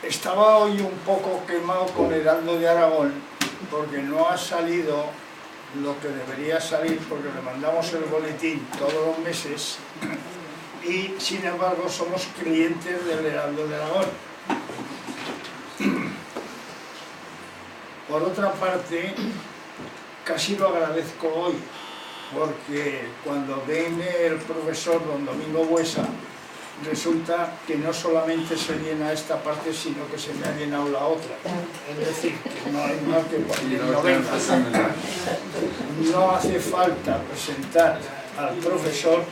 Estaba hoy un poco quemado con Heraldo de Aragón porque no ha salido lo que debería salir, porque le mandamos el boletín todos los meses y sin embargo somos clientes del Heraldo de Aragón. Por otra parte, casi lo agradezco hoy, porque cuando viene el profesor don Domingo Buesa, resulta que no solamente se llena esta parte, sino que se me ha llenado la otra. Es decir, que no hay más que cualquier no venga. No hace falta presentar al profesor,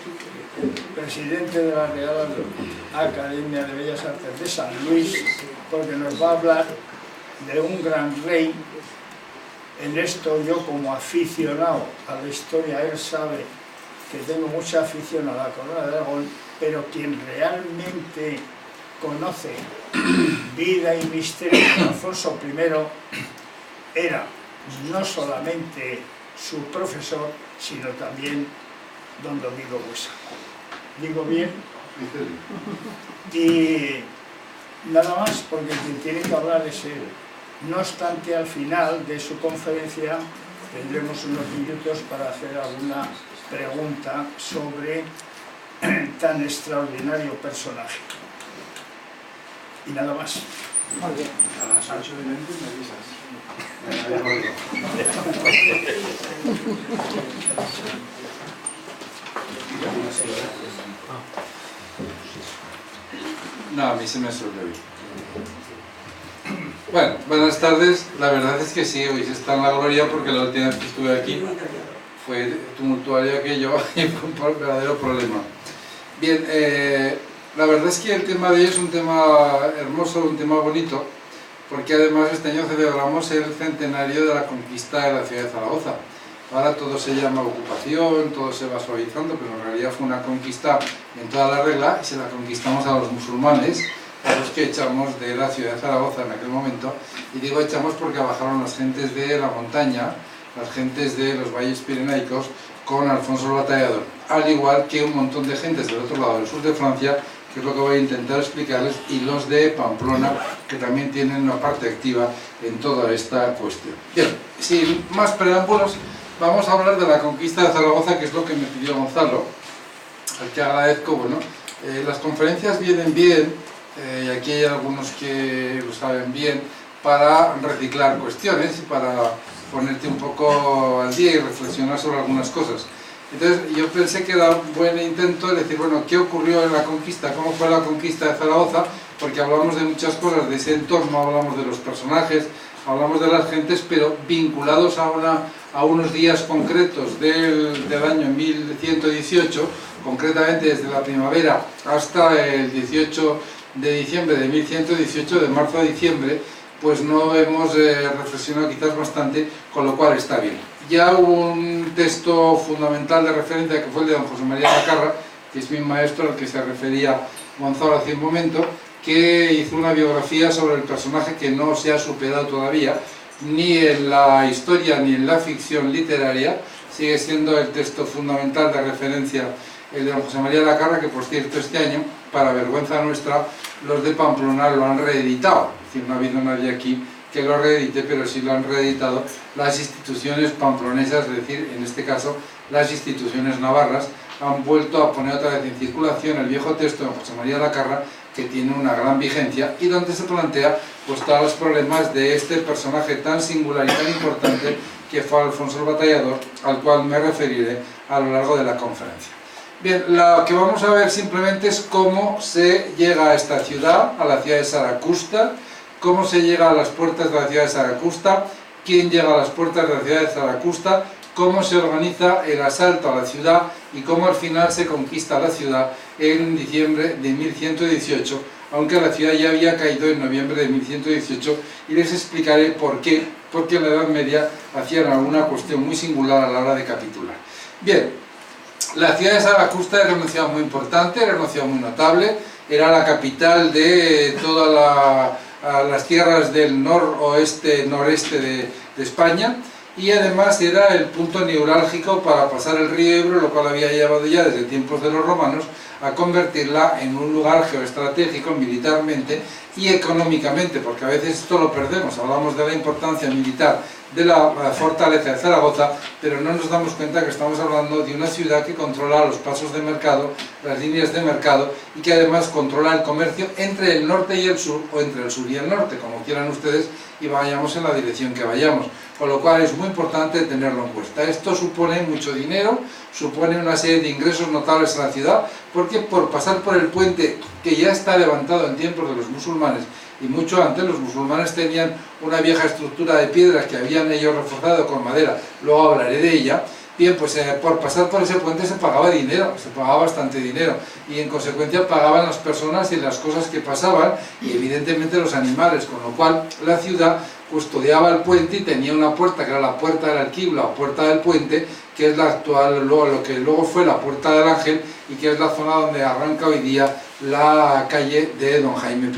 presidente de la Real Academia de Bellas Artes de San Luis, porque nos va a hablar de un gran rey. En esto yo, como aficionado a la historia, él sabe que tengo mucha afición a la corona de Aragón, pero quien realmente conoce vida y misterio de Alfonso I era no solamente su profesor, sino también don Domingo Buesa. ¿Digo bien? Y nada más, porque quien tiene que hablar es él. No obstante, al final de su conferencia tendremos unos minutos para hacer alguna pregunta sobre tan extraordinario personaje. Y nada más. Muy bien. A las 8:20 me avisas. No, a mí se me suele oír. Bueno, buenas tardes. La verdad es que sí, hoy se está en la gloria porque la última vez que estuve aquí fue tumultuario aquello y fue un verdadero problema. Bien, la verdad es que el tema de hoy es un tema hermoso, un tema bonito, porque además este año celebramos el centenario de la conquista de la ciudad de Zaragoza. Ahora todo se llama ocupación, todo se va suavizando, pero en realidad fue una conquista en toda la regla y se la conquistamos a los musulmanes, a los que echamos de la ciudad de Zaragoza en aquel momento. Y digo echamos porque bajaron las gentes de la montaña, las gentes de los valles pirenaicos, con Alfonso el Batallador, al igual que un montón de gentes del otro lado del sur de Francia, que es lo que voy a intentar explicarles, y los de Pamplona, que también tienen una parte activa en toda esta cuestión. Bien, sin más preámbulos, vamos a hablar de la conquista de Zaragoza, que es lo que me pidió Gonzalo, al que agradezco. Bueno, las conferencias vienen bien, y aquí hay algunos que lo saben bien, para reciclar cuestiones, para ponerte un poco al día y reflexionar sobre algunas cosas. Entonces yo pensé que era un buen intento de decir, bueno, ¿qué ocurrió en la conquista? ¿Cómo fue la conquista de Zaragoza? Porque hablamos de muchas cosas de ese entorno, hablamos de los personajes, hablamos de las gentes, pero vinculados a unos días concretos del año 1118, concretamente desde la primavera hasta el 18 de diciembre de 1118, de marzo a diciembre, pues no hemos reflexionado quizás bastante, con lo cual está bien. Ya hubo un texto fundamental de referencia que fue el de don José María Lacarra, que es mi maestro al que se refería Gonzalo hace un momento, que hizo una biografía sobre el personaje que no se ha superado todavía, ni en la historia ni en la ficción literaria. Sigue siendo el texto fundamental de referencia el de don José María Lacarra, que por cierto este año, para vergüenza nuestra, los de Pamplona lo han reeditado. Es decir, no ha habido nadie aquí que lo reedite, pero sí lo han reeditado las instituciones pamplonesas, es decir, en este caso las instituciones navarras, han vuelto a poner otra vez en circulación el viejo texto de José María Lacarra, que tiene una gran vigencia y donde se plantea pues todos los problemas de este personaje tan singular y tan importante que fue Alfonso el Batallador, al cual me referiré a lo largo de la conferencia. Bien, lo que vamos a ver simplemente es cómo se llega a esta ciudad, a la ciudad de Saracusta, cómo se llega a las puertas de la ciudad de Saracusta, quién llega a las puertas de la ciudad de Saracusta, cómo se organiza el asalto a la ciudad y cómo al final se conquista la ciudad en diciembre de 1118, aunque la ciudad ya había caído en noviembre de 1118, y les explicaré por qué, porque en la Edad Media hacían alguna cuestión muy singular a la hora de capitular. Bien, la ciudad de Saracusta era una ciudad muy importante, era una ciudad muy notable, era la capital de todas las tierras del noreste de España, y además era el punto neurálgico para pasar el río Ebro, lo cual había llevado ya desde tiempos de los romanos a convertirla en un lugar geoestratégico militarmente y económicamente, porque a veces esto lo perdemos. Hablamos de la importancia militar de la fortaleza de Zaragoza, pero no nos damos cuenta que estamos hablando de una ciudad que controla los pasos de mercado, las líneas de mercado, y que además controla el comercio entre el norte y el sur, o entre el sur y el norte, como quieran ustedes, y vayamos en la dirección que vayamos. Con lo cual es muy importante tenerlo en cuenta. Esto supone mucho dinero, supone una serie de ingresos notables a la ciudad, porque por pasar por el puente, que ya está levantado en tiempos de los musulmanes, y mucho antes los musulmanes tenían una vieja estructura de piedras que habían ellos reforzado con madera, luego hablaré de ella. Bien, pues por pasar por ese puente se pagaba dinero, se pagaba bastante dinero, y en consecuencia pagaban las personas y las cosas que pasaban, y evidentemente los animales, con lo cual la ciudad custodiaba el puente y tenía una puerta que era la puerta del Alquibla o puerta del puente, que es la actual, lo que luego fue la puerta del Ángel, y que es la zona donde arranca hoy día la calle de Don Jaime I.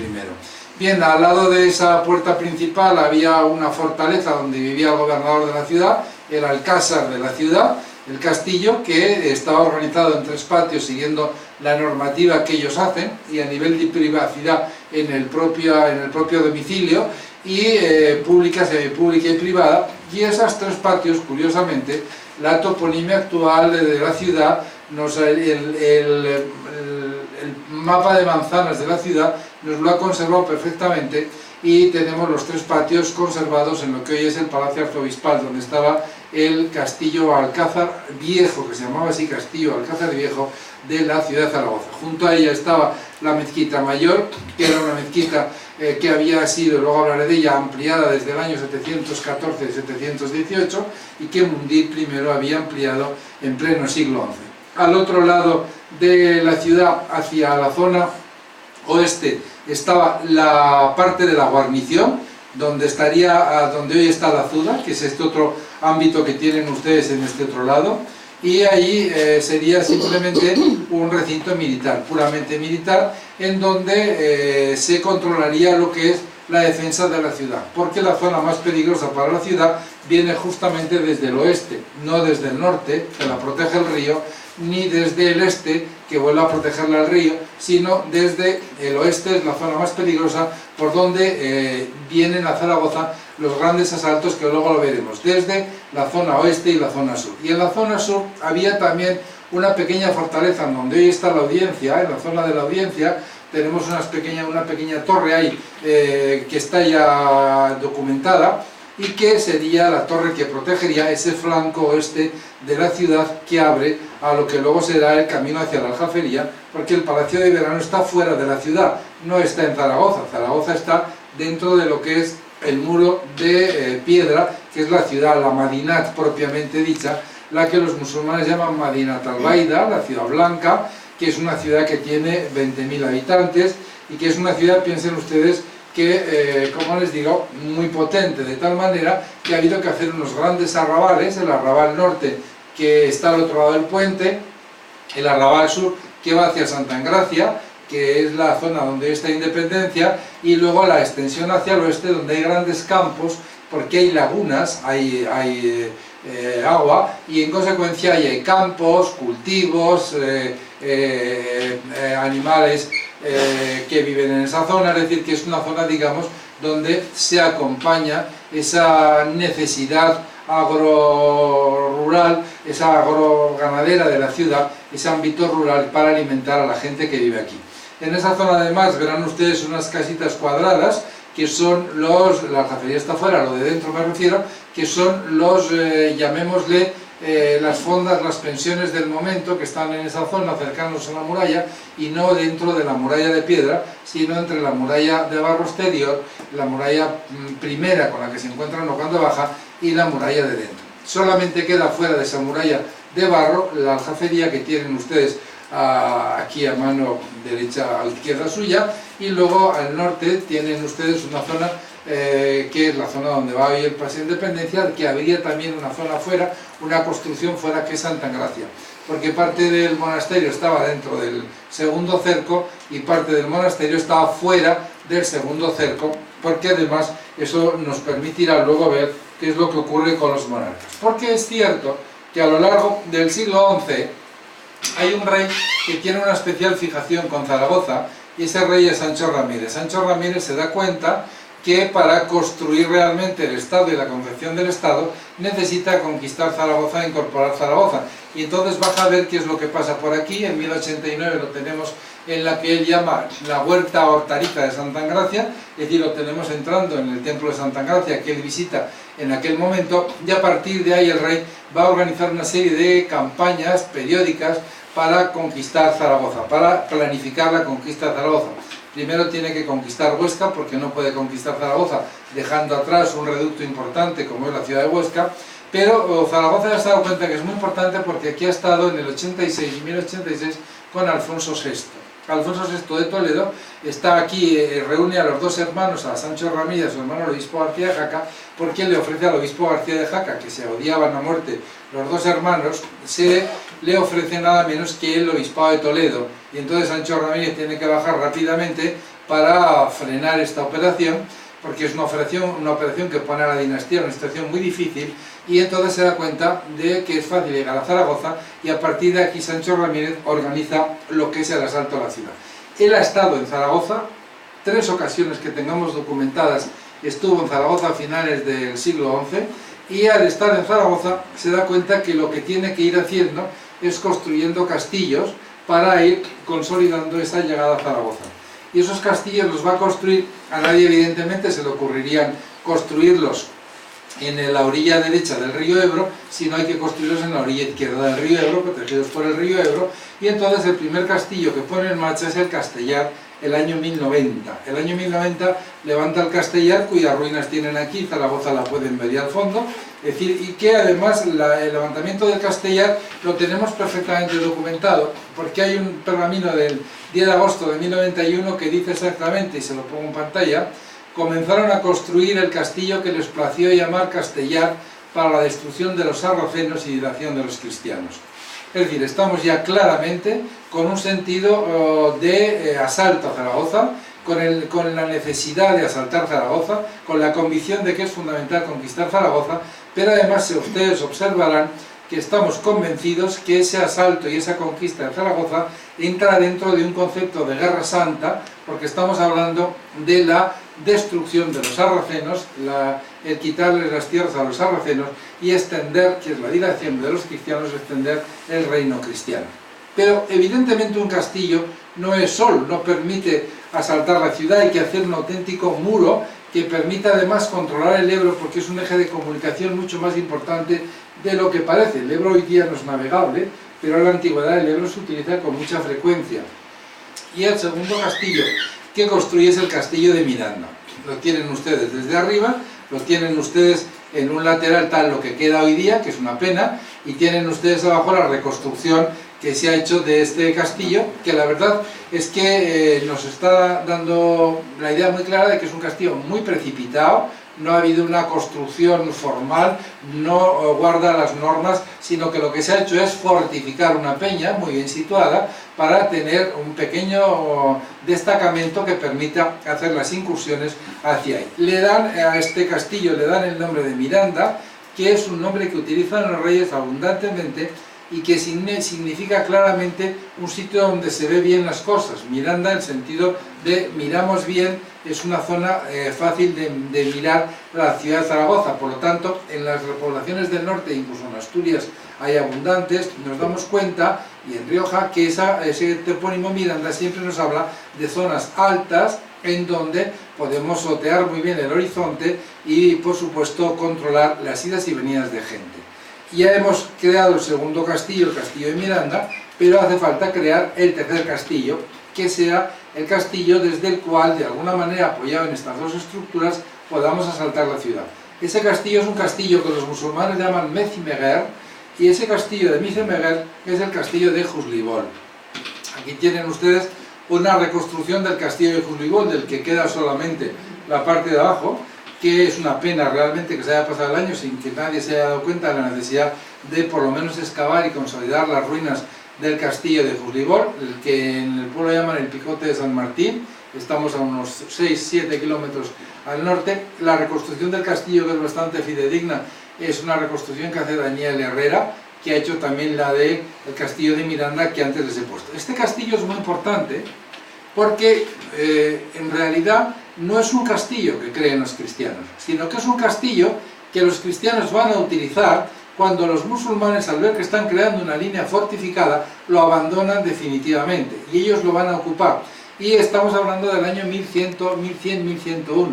Bien, al lado de esa puerta principal había una fortaleza donde vivía el gobernador de la ciudad, el alcázar de la ciudad, el castillo, que estaba organizado en 3 patios siguiendo la normativa que ellos hacen, y a nivel de privacidad en el propio domicilio, y pública, semipública y privada. Y esos 3 patios, curiosamente, la toponimia actual de la ciudad, el mapa de manzanas de la ciudad nos lo ha conservado perfectamente, y tenemos los 3 patios conservados en lo que hoy es el Palacio Arzobispal, donde estaba el Castillo Alcázar Viejo, que se llamaba así, Castillo Alcázar Viejo, de la ciudad de Zaragoza. Junto a ella estaba la mezquita mayor, que era una mezquita que había sido, luego hablaré de ella, ampliada desde el año 714-718, y que Mundir I había ampliado en pleno siglo XI. Al otro lado de la ciudad, hacia la zona oeste, estaba la parte de la guarnición, donde hoy está la Azuda, que es este otro ámbito que tienen ustedes en este otro lado, y allí sería simplemente un recinto militar, puramente militar, en donde se controlaría lo que es la defensa de la ciudad, porque la zona más peligrosa para la ciudad viene justamente desde el oeste, no desde el norte, que la protege el río, ni desde el este, que vuelve a protegerla al río, sino desde el oeste, es la zona más peligrosa, por donde vienen a Zaragoza los grandes asaltos, que luego lo veremos, desde la zona oeste y la zona sur. Y en la zona sur había también una pequeña fortaleza, en donde hoy está la audiencia, en la zona de la audiencia, tenemos una pequeña torre ahí, que está ya documentada, y que sería la torre que protegería ese flanco oeste de la ciudad, que abre a lo que luego será el camino hacia la Aljafería, porque el Palacio de Verano está fuera de la ciudad, no está en Zaragoza. Zaragoza está dentro de lo que es el muro de piedra, que es la ciudad, la Madinat propiamente dicha, la que los musulmanes llaman Madinat al-Baida, la ciudad blanca, que es una ciudad que tiene 20.000 habitantes, y que es una ciudad, piensen ustedes, que, como les digo, muy potente, de tal manera que ha habido que hacer unos grandes arrabales, el arrabal norte, que está al otro lado del puente, el arrabal sur, que va hacia Santa Engracia, que es la zona donde está Independencia, y luego la extensión hacia el oeste, donde hay grandes campos, porque hay lagunas, hay agua, y en consecuencia hay campos, cultivos, animales que viven en esa zona. Es decir, que es una zona, digamos, donde se acompaña esa necesidad agro-rural, esa agro-ganadera de la ciudad, ese ámbito rural para alimentar a la gente que vive aquí. En esa zona además verán ustedes unas casitas cuadradas, que son la aljafería está fuera, lo de dentro me refiero, que son los, llamémosle, las fondas, las pensiones del momento, que están en esa zona cercanos a la muralla, y no dentro de la muralla de piedra, sino entre la muralla de barro exterior, la muralla primera con la que se encuentran cuando baja, y la muralla de dentro. Solamente queda fuera de esa muralla de barro la aljafería que tienen ustedes aquí a mano derecha, a la izquierda suya, y luego al norte tienen ustedes una zona que es la zona donde va hoy el Paseo de Independencia, que habría también una zona fuera, una construcción fuera, que es Santa Engracia, porque parte del monasterio estaba dentro del segundo cerco y parte del monasterio estaba fuera del segundo cerco, porque además eso nos permitirá luego ver qué es lo que ocurre con los monarcas. Porque es cierto que a lo largo del siglo XI hay un rey que tiene una especial fijación con Zaragoza, y ese rey es Sancho Ramírez. Sancho Ramírez se da cuenta que para construir realmente el Estado y la concepción del Estado necesita conquistar Zaragoza e incorporar Zaragoza. Y entonces baja a ver qué es lo que pasa por aquí. En 1089 lo tenemos en la que él llama la Huerta Hortariza de Santa Engracia, es decir, lo tenemos entrando en el templo de Santa Engracia que él visita en aquel momento, y a partir de ahí el rey va a organizar una serie de campañas periódicas para conquistar Zaragoza, para planificar la conquista de Zaragoza. Primero tiene que conquistar Huesca, porque no puede conquistar Zaragoza dejando atrás un reducto importante como es la ciudad de Huesca, pero Zaragoza ya se ha dado cuenta que es muy importante porque aquí ha estado en el 86 y 1086 con Alfonso VI. Alfonso VI de Toledo está aquí, reúne a los dos hermanos, a Sancho Ramírez, su hermano el obispo García de Jaca, porque le ofrece al obispo García de Jaca, que se odiaban a muerte los dos hermanos, se le ofrece nada menos que el obispado de Toledo, y entonces Sancho Ramírez tiene que bajar rápidamente para frenar esta operación, porque es una operación que pone a la dinastía en una situación muy difícil, y entonces se da cuenta de que es fácil llegar a Zaragoza, y a partir de aquí Sancho Ramírez organiza lo que es el asalto a la ciudad. Él ha estado en Zaragoza, 3 ocasiones que tengamos documentadas, estuvo en Zaragoza a finales del siglo XI, y al estar en Zaragoza se da cuenta que lo que tiene que ir haciendo es construyendo castillos para ir consolidando esa llegada a Zaragoza. Y esos castillos los va a construir, a nadie evidentemente se le ocurrirían construirlos en la orilla derecha del río Ebro, sino hay que construirlos en la orilla izquierda del río Ebro, protegidos por el río Ebro, y entonces el primer castillo que pone en marcha es el Castellar, el año 1090. El año 1090 levanta el Castellar, cuyas ruinas tienen aquí, Zaragoza la pueden ver y al fondo, es decir, y que además el levantamiento del Castellar lo tenemos perfectamente documentado, porque hay un pergamino del 10 de agosto de 1091 que dice exactamente, y se lo pongo en pantalla: comenzaron a construir el castillo que les plació llamar Castellar para la destrucción de los sarracenos y dilación de los cristianos. Es decir, estamos ya claramente con un sentido de asalto a Zaragoza, con la necesidad de asaltar Zaragoza, con la convicción de que es fundamental conquistar Zaragoza, pero además ustedes observarán que estamos convencidos que ese asalto y esa conquista de Zaragoza entra dentro de un concepto de guerra santa, porque estamos hablando de la destrucción de los sarracenos, el quitarles las tierras a los sarracenos y extender, que es la dilación de los cristianos, extender el reino cristiano. Pero evidentemente un castillo no es solo, no permite asaltar la ciudad, hay que hacer un auténtico muro que permita además controlar el Ebro, porque es un eje de comunicación mucho más importante de lo que parece. El Ebro hoy día no es navegable, pero en la antigüedad el Ebro se utiliza con mucha frecuencia. Y el segundo castillo que construye es el castillo de Miranda. Lo tienen ustedes desde arriba, lo tienen ustedes en un lateral tal lo que queda hoy día, que es una pena, y tienen ustedes abajo la reconstrucción que se ha hecho de este castillo, que la verdad es que nos está dando la idea muy clara de que es un castillo muy precipitado, no ha habido una construcción formal, no guarda las normas, sino que lo que se ha hecho es fortificar una peña muy bien situada para tener un pequeño destacamento que permita hacer las incursiones hacia ahí. Le dan a este castillo, le dan el nombre de Miranda, que es un nombre que utilizan los reyes abundantemente y que significa claramente un sitio donde se ve bien las cosas. Miranda, en el sentido de miramos bien, es una zona fácil de mirar la ciudad de Zaragoza. Por lo tanto, en las repoblaciones del norte, incluso en Asturias hay abundantes, nos damos cuenta, y en Rioja, que ese topónimo Miranda siempre nos habla de zonas altas en donde podemos otear muy bien el horizonte y, por supuesto, controlar las idas y venidas de gente. Ya hemos creado el segundo castillo, el castillo de Miranda, pero hace falta crear el tercer castillo, que sea el castillo desde el cual, de alguna manera apoyado en estas dos estructuras, podamos asaltar la ciudad. Ese castillo es un castillo que los musulmanes llaman Mecimeguer, y ese castillo de Mecimeguer es el castillo de Juslibol. Aquí tienen ustedes una reconstrucción del castillo de Juslibol, del que queda solamente la parte de abajo, que es una pena realmente que se haya pasado el año sin que nadie se haya dado cuenta de la necesidad de por lo menos excavar y consolidar las ruinas del castillo de Juslibol, el que en el pueblo llaman el Picote de San Martín. Estamos a unos 6-7 kilómetros al norte. La reconstrucción del castillo, que es bastante fidedigna, es una reconstrucción que hace Daniel Herrera, que ha hecho también la del castillo de Miranda que antes les he puesto. Este castillo es muy importante porque en realidad no es un castillo que creen los cristianos, sino que es un castillo que los cristianos van a utilizar cuando los musulmanes, al ver que están creando una línea fortificada, lo abandonan definitivamente y ellos lo van a ocupar. Y estamos hablando del año 1100-1101.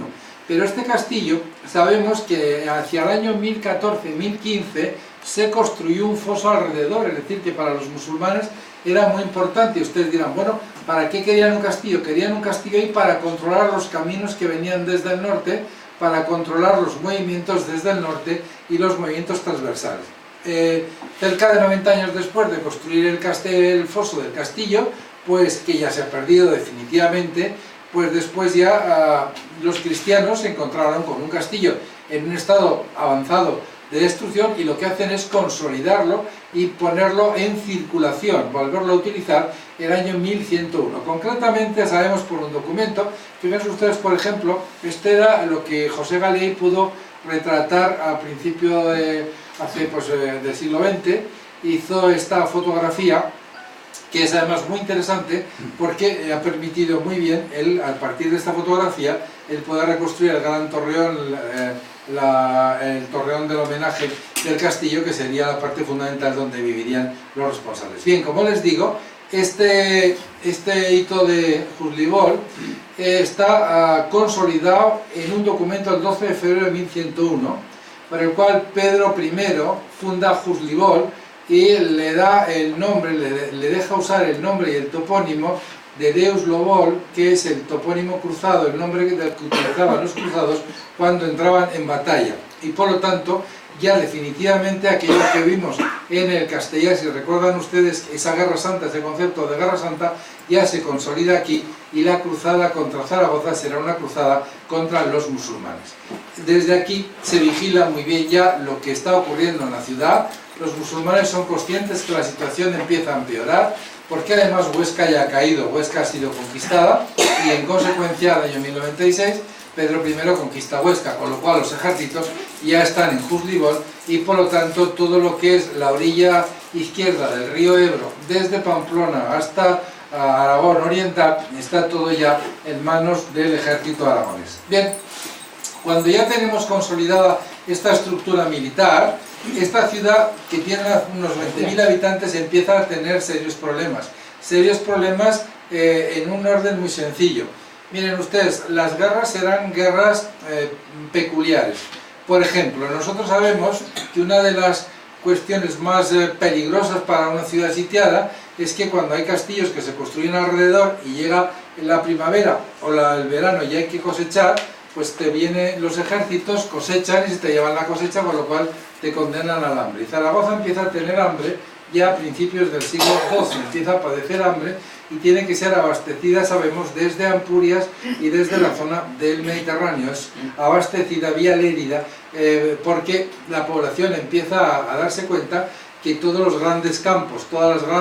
Pero este castillo, sabemos que hacia el año 1014-1015 se construyó un foso alrededor, es decir, que para los musulmanes era muy importante. Y ustedes dirán, bueno, ¿para qué querían un castillo? Querían un castillo ahí para controlar los caminos que venían desde el norte, para controlar los movimientos desde el norte y los movimientos transversales. Cerca de 90 años después de construir el foso del castillo, pues que ya se ha perdido definitivamente, pues después ya los cristianos se encontraron con un castillo en un estado avanzado de destrucción y lo que hacen es consolidarlo y ponerlo en circulación, volverlo a utilizar el año 1101. Concretamente sabemos por un documento, fíjense ustedes por ejemplo, este era lo que José Galey pudo retratar a principio del siglo XX, hizo esta fotografía que es además muy interesante porque ha permitido muy bien, a partir de esta fotografía, el poder reconstruir el gran torreón, el torreón del homenaje del castillo, que sería la parte fundamental donde vivirían los responsables. Bien, como les digo, este hito de Huzlibol está consolidado en un documento del 12 de febrero de 1101, por el cual Pedro I funda Huzlibol y le da el nombre, le deja usar el nombre y el topónimo de Deus Lobol, que es el topónimo cruzado, el nombre que utilizaban los cruzados cuando entraban en batalla. Y por lo tanto, ya definitivamente aquello que vimos en el Castellar, si recuerdan ustedes esa Guerra Santa, ese concepto de Guerra Santa, ya se consolida aquí, y la cruzada contra Zaragoza será una cruzada contra los musulmanes. Desde aquí se vigila muy bien ya lo que está ocurriendo en la ciudad. Los musulmanes son conscientes que la situación empieza a empeorar, porque además Huesca ya ha caído, Huesca ha sido conquistada, y en consecuencia, al año 1096, Pedro I conquista Huesca, con lo cual los ejércitos ya están en Huzlibol, y por lo tanto todo lo que es la orilla izquierda del río Ebro, desde Pamplona hasta Aragón Oriental, está todo ya en manos del ejército aragonés. Bien, cuando ya tenemos consolidada esta estructura militar, esta ciudad, que tiene unos 20.000 habitantes, empieza a tener serios problemas en un orden muy sencillo. Miren ustedes, las guerras serán guerras peculiares. Por ejemplo, nosotros sabemos que una de las cuestiones más peligrosas para una ciudad sitiada es que cuando hay castillos que se construyen alrededor y llega la primavera o el verano y hay que cosechar, pues te vienen los ejércitos, cosechan y se te llevan la cosecha, con lo cual te condenan al hambre. Y Zaragoza empieza a tener hambre ya a principios del siglo XII, empieza a padecer hambre y tiene que ser abastecida, sabemos, desde Ampurias y desde la zona del Mediterráneo. Es abastecida vía Lérida, porque la población empieza a darse cuenta que todos los grandes campos, todas las grandes